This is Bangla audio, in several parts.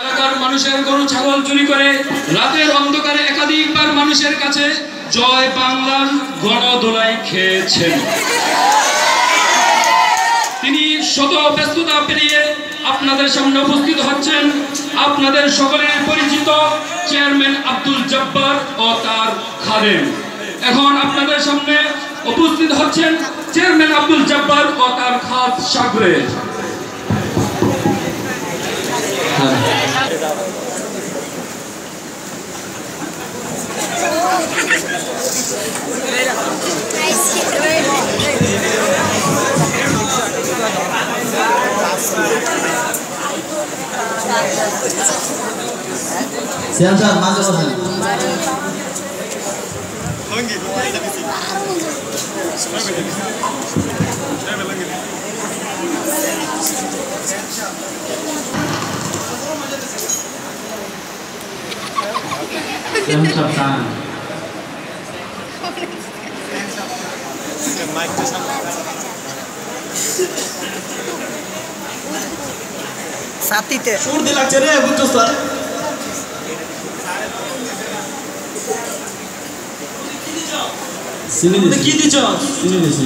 এলাকার মানুষের গরু ছাগল চুরি করে রাতের অন্ধকারে একাধিকবার মানুষের কাছে জয় বাংলার গণদোলাই খেয়েছেন। তিনি শত ব্যস্ততা পেরিয়ে আপনাদের সামনে উপস্থিত হচ্ছেন আপনাদের সকলের পরিচিত চেয়ারম্যান আব্দুল জব্বার ও তার খাদেম। এখন আপনাদের সামনে উপস্থিত হচ্ছেন চেয়ারম্যান আব্দুল জব্বার ও তার খাদ সাগরে। Siap siap masuk masuk. Siap siap tangan. সাথীতে সর্দি লাগছে রে বুঝছো স্যার চিনি দিছি কি দিছ চিনি দিছি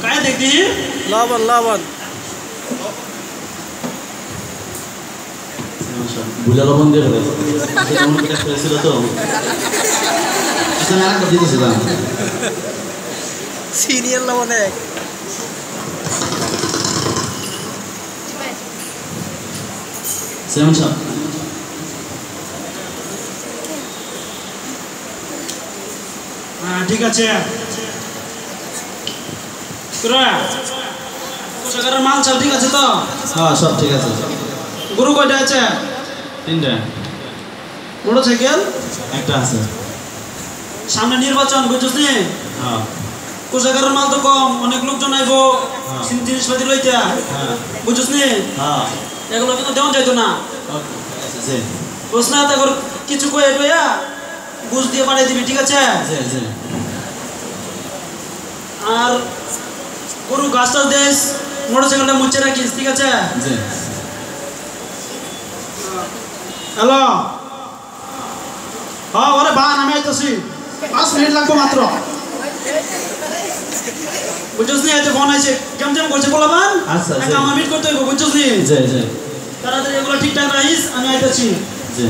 কায় দেখি লবণ লবণ বুলা লবণ দিয়ে ফেলেছে সেটা মনে করে ফেলেছিল তো সেটা না করে দিয়েছিলাম সিনিয়র লবণে সেমন সব ঠিক আছে তোরা কোষাগারের মাল চাল ঠিক আছে তো? হ্যাঁ সব ঠিক আছে গরু কয়টা আছে? 3টা মোটরসাইকেল একটা আছে সামনে নির্বাচন বুঝছিস নি? হ্যাঁ কোষাগারের মাল তো কম, অনেক লোকজন আইবো জিনিসপাতি লইতে বুঝছিস নি? হ্যাঁ এগুলো কিন্তু দেওয়া যাইতো না জি বুঝ না তারপর কিছু কয়ে টইয়া বুঝ দিয়ে পাঠিয়ে দিবি ঠিক আছে? জি জি আর গরু গাছ টাছ দেশ মোটরসাইকেলটা মুছে রাখিস ঠিক আছে? জি হ্যালো হ্যাঁ ওরে বান আমি আইতেছি 5 মিনিট লাগবে মাত্র বুঝছিস নি? এতে ফোন আইছে কেমন কেমন করছে বলাবান আচ্ছা একটা আমার মিট করতে হইব বুঝছিস নি? জি জি তাড়াতাড়ি এগুলো ঠিকঠাক রাখিস আমি আইতেছি জি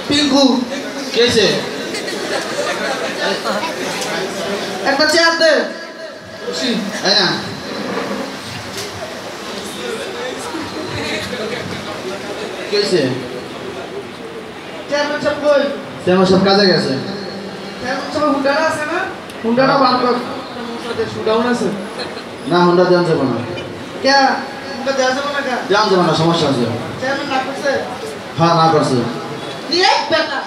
পিঙ্কু কেছে একটা চেয়ার দে এই না কেছে চেয়ারম্যান সাহেব কই সেমন সব কাজে গেছে চেয়ারম্যান সাহেব হুন্ডাটা আছে না হুন্ডাটা বার কর ডাউন আছে না হোন্ডা দেন যাব না কে হুন্ডা দেওয়া যাবে না কে দেন যাব না সমস্যা আছে চেয়ারম্যান না করছে হ্যাঁ না করছে দিয়ে বেটা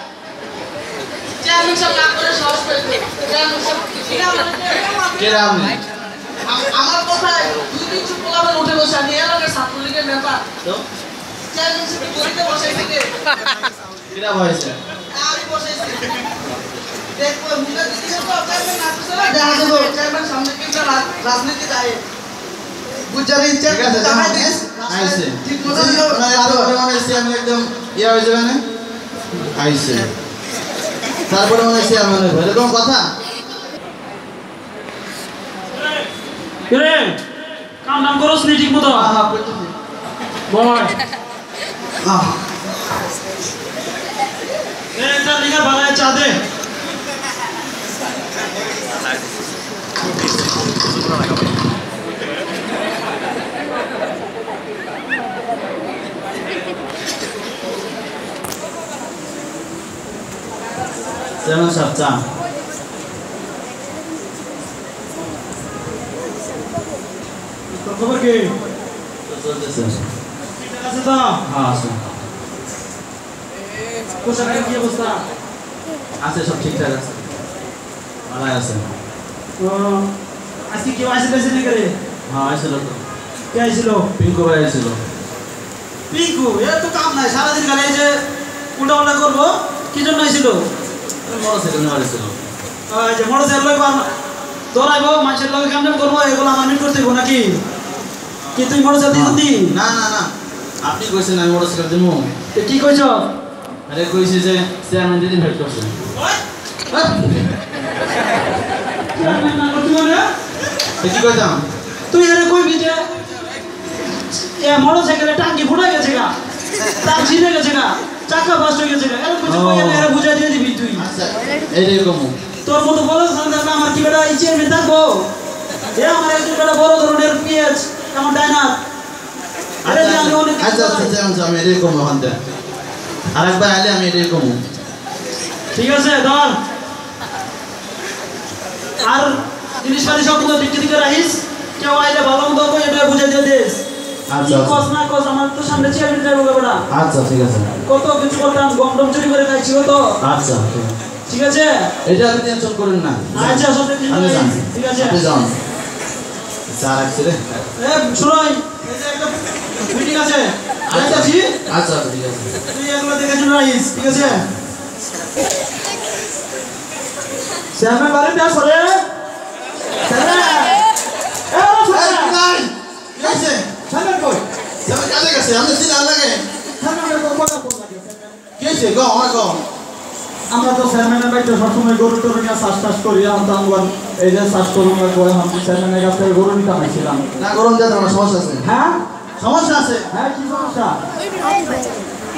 চেয়ারম্যান সাহেব না করে সাহস পেয়েছে চেয়ারম্যান সাহেব কে রাম আমার কথায় দুই দিন চুপ বলাবেন উঠে বসে আমি এলাকার ছাত্রলীগের নেতা তো চেয়ারম্যান সাহেব বলতে বসাইছি কে কিরা হয়েছে আমি বসাইছি দেখো হুন্ডা দিদি তো চেয়ারম্যান না করছে না দেখা যাবে চেয়ারম্যান সামনে কি রাজনীতি যায় বুঝারি ঠিক আছে জানাই দিস আইছে ঠিক মতো তারপরে মনে হচ্ছে আমি একদম ইয়া হয়ে যাবে না আইছে তারপরে মনে হচ্ছে আমার এরকম কথা রে কাম নাম করছ নি ঠিক মতো হ্যাঁ হ্যাঁ করতেছি বল হ্যাঁ এটা লিখা বানায় চা দে সেমন সব চা খবর কি চলতেছে ঠিক আছে তো হ্যাঁ আছে কোষাগারের কি অবস্থা আছে সব ঠিকঠাক আছে ভালো আছে আজকে কেউ আসে বেশি নাকি রে হ্যাঁ আইছিল তো কে আইছিল পিঙ্কু ভাই আইছিল পিঙ্কু এর তো কাম নাই সারাদিন খালি এই যে উল্টা উল্টা করবো কি জন্য আইছিল মোটরসাইকেল নিয়ে আসছিল যে মোটরসাইকেল লইব দৌড়াইবো মানুষের লগে কেমন করবো এগুলো আমি করতে না নাকি কি তুই মোটরসাইকেল দিদি না না না আপনি কইছেন আমি মোটরসাইকেল দিমু কি কইছ আরে কইছে যে চেয়ারম্যান দিদি ভেট করছে কি কইতাম তুই এর কইবি যে এ মোটরসাইকেলের টাঙ্কি ফুটা গেছে গা তার ছিঁড়ে গেছে গা চাকা বাস্ট হয়ে গেছে গা এর কিছু কই এর বুঝাই দিয়ে দিবি তুই আচ্ছা এইটাই কমু তোর মতো বলো সামনে আমার কি বেটা এই চেয়ারম্যান থাকবো এ আমার একজন বেটা বড় ধরনের পিএচ আমার ডাইনার আরে আমি অনেক আচ্ছা আচ্ছা আমি এটাই কমু হন্তে আরেকবার আইলে আমি এটাই কমু ঠিক আছে ধর আর জিনিসপাতি সব তো দিকে দিকে রাখিস কেউ আইলে ভালো মতো কই এটা বুঝাই দিয়ে দিস আচ্ছা কস না কস আমার তো সামনে চেয়ারম্যান যাবো বেটা আচ্ছা ঠিক আছে কত কিছু করতাম গম টম চুরি করে খাইছি তো আচ্ছা ঠিক আছে এটা আপনি টেনশন করেন না আচ্ছা সব ঠিক আছে আপনি যান চা রাখছি রে এ শুনই এই যে একটা মিটিং আছে আচ্ছা জি আচ্ছা ঠিক আছে তুই এগুলো দেখে শুনে রাখিস ঠিক আছে চেয়ারম্যান বাড়িতে আসলে চেয়ারম্যান ভাই কি হইছে চেয়ারম্যান কই তুমি কাজে গেছে আমি সিনা লাগে চেয়ারম্যানের কথা কোন লাগে কি হইছে গো আমার গো আমরা তো চেয়ারম্যানের বাড়িতে সবসময় গরু টরু নিয়ে চাষ করি আমরা এই যে চাষ করুন করে আমি চেয়ারম্যানের কাছ থেকে গরু নিতে আইছিলাম না গরম যাতে আমার সমস্যা আছে হ্যাঁ সমস্যা আছে হ্যাঁ কি সমস্যা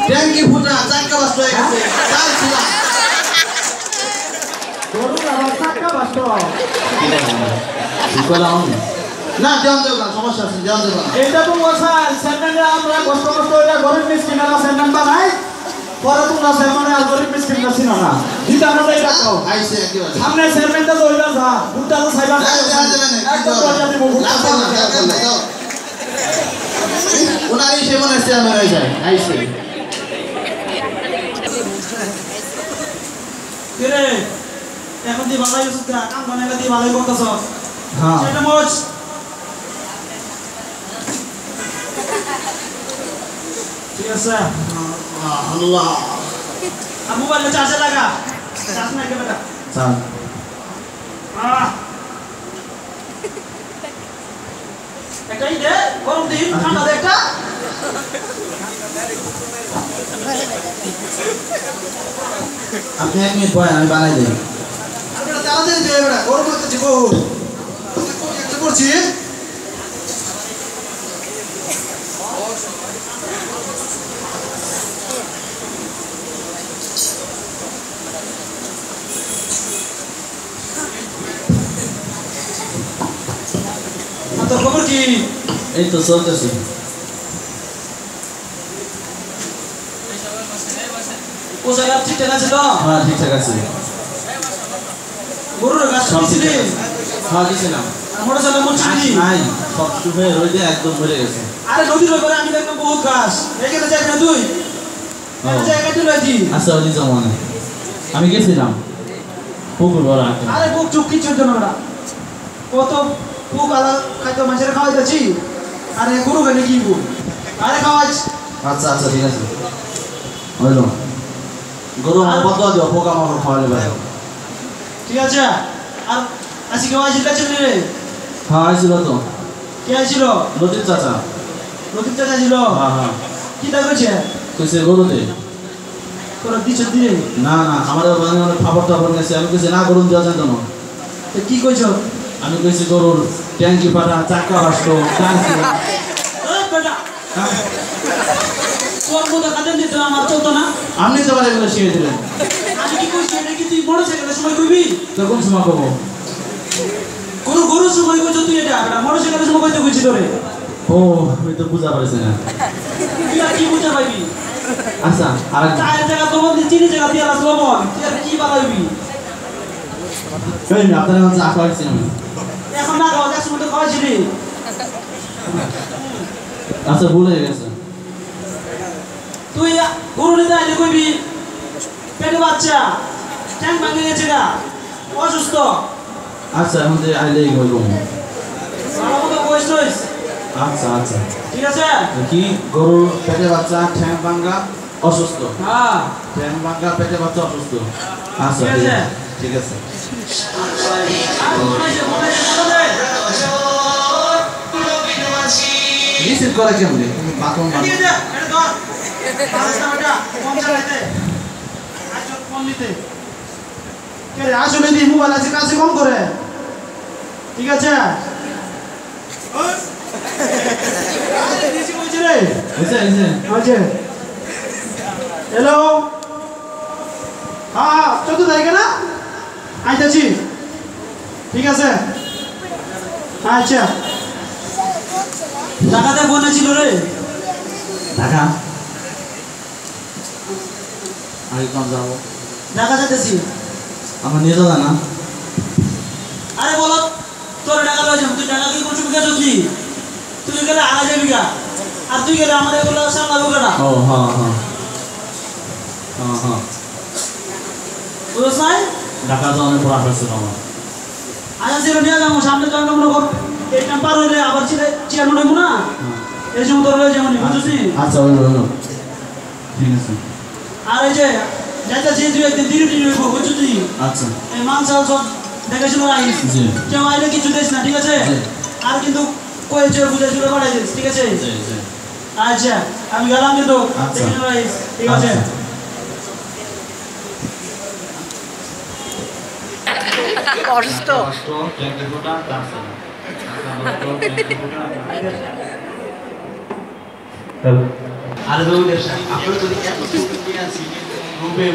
ট্যাঙ্কি ফুটা চাকা বাস্ট হয়ে গেছে চাল ছিল গরু আবার টাকা বাস্ত ঠিক বললাম না জান দেব না সমস্যা আছে জান দেব না এটা তো বসা চেয়ারম্যানে আমরা কষ্ট এটা গরিব মিসকিনের চেয়ারম্যান বানাই পরে তোমরা চেয়ারম্যানে আর গরিব মিসকিন না চিনো না দিতে আমরা এটা খাও আইছে একেবারে সামনে চেয়ারম্যানটা দইলা যা ভুট্টা তো সাইবা না দেখা যাবে না একদম দইলা দিব ভুট্টা ওনারই সে মনে হচ্ছে আমার হয়ে যায় আইছে কিরে এখন দি ভালোই আছিস না কাম বানাইলা দি ভালোই করতেছ হ্যাঁ এটা মোচ ঠিক আছে আল্লাহ আর মোবাইলে চার্জে লাগা চার্জ নাই কেন বেটা চাল এটাই দে গরম দিন ঠান্ডা দে একটা আপনি এক মিনিট পরে আমি বানাই দিই বেটা তাড়াতাড়ি দে বেটা গরম করতে দিব একটা করছি তোর খবর কি এই তো চলতেছে ও জায়গা ঠিকঠাক আছে তো হ্যাঁ ঠিকঠাক আছে গরুর গাছ শুনেছিলি হ্যাঁ দিছি না মোটরসাইকেল মুছিলি নাই সব শুভে রইতে একদম ভরে গেছে আরে নদীর ওপরে আমি দেখলাম বহুত গাছ এখানে যাই না তুই জায়গা তুই লইছি আচ্ছা ওই জমানে আমি গেছিলাম পুকুর বড় আছে আরে বুক চুপ কিচ্ছুর জন্য না কত বুক আলা খাইতে মানুষের খাওয়াই যাচ্ছি আরে গরু গানে কি বুক আরে খাওয়াই আচ্ছা আচ্ছা ঠিক আছে হইল গরু আমার বদল দিও পোকা মাকড় খাওয়ালে ভাই ঠিক আছে আর আজকে কেউ আইছিল কাছে রে হ্যাঁ আইছিল তো কে আইছিল লতিফ চাচা লতিফ চাচা ছিল হ্যাঁ হ্যাঁ কি তা কইছে কইছে গরু দে তোরা দিছ দিলে না না আমার মানে অনেক খাবার টাবার নেছে আমি কইছি না গরু দেওয়া যায় না তো কি কইছ আমি কইছি গরুর ট্যাঙ্কি ফাটা চাকা বাস্ট টাঙ্কি বেটা তোর মতো কাজে দিত আমার চলতো না আপনি তো এগুলো শিখে দিলেন আমি কি কইছি এটা কি তুই মোটরসাইকেলের সময় কইবি তো কোন সময় কব গরুর সময় কইছ তুই এটা বেটা মোটরসাইকেলের সময় কইতে কইছি তোরে ও আমি তো বুঝা পারছি না তুই আর কি বুঝা পাইবি আচ্ছা আর চায়ের জায়গা তোমার চিনি জায়গা দিয়ে আলাস লবণ তুই আর কি বানাইবি কই না আপনারা হচ্ছে আশা রাখছি আমি এখন না খাওয়া এক সময় তো খাওয়াইছিলি আচ্ছা ভুলে গেছে তুই গরু নিতে আইলে কইবি পেটে বাচ্চা ট্যাঙ্ক ভাঙে গেছে গা অসুস্থ আচ্ছা এখন থেকে আইলেই কই কম ভালো মতো কইস টইস আচ্ছা আচ্ছা ঠিক আছে কি গরুর পেটে বাচ্চা ঠ্যাং ভাঙ্গা অসুস্থ হ্যাঁ ঠ্যাং ভাঙ্গা পেটে বাচ্চা অসুস্থ আচ্ছা ঠিক আছে। ঠিক আছে আর মনে আছে রিসিভ করে কেমনে তুমি বাথরুম ঠিক আছে এটা ধর পাঁচটা বেটা ফোন চালাইতে আজ ফোন নিতে কে রে আসলে দি মোবাইল আছে কাছে কম করে ঠিক আছে আরে দিছি কইছে রে হইছে হ্যালো হ্যাঁ 14 তারিখে না আইতাছি ঠিক আছে আচ্ছা ঢাকাতে ফোন ছিল রে ঢাকা আগে কোন যাবো ঢাকা যেতেছি আমার নিয়ে যাবে না আরে বলো তোর ঢাকা লয়ে যাম তুই ঢাকা কি কোন সুবিধা চুকি তুই গেলে আগে যাবি গা আর তুই গেলে আমাদের এগুলো সামলাবো কেনা ও হ্যাঁ হ্যাঁ হ্যাঁ বুঝছ নাই ঢাকা তো অনেক বড় আছে আমার আজ ছিল নিয়ে যাবো সামনে তো আমরা মনে কর এই টেম্পার হইলে আবার চেয়ারম্যান হইব না এই সময় তোর লয়ে যাবো বুঝছিস আচ্ছা হইলো ঠিক আছে আর এই যে যাইতেছি তুই একদিন ডিউটি হইব বুঝছিস আচ্ছা এই মাংস সব দেখাশোনা রাখিস জি কেউ আইলে কিছু দিস না ঠিক আছে জি। আর কিন্তু কই চোর বুঝে চুলে পাঠাই দিস ঠিক আছে জি জি আচ্ছা আমি গেলাম কিন্তু আচ্ছা। দেখে রাখিস ঠিক আছে অসুস্থ আরে দৌড় আপনারা যদি এত কিছু কিনে আছি রূপে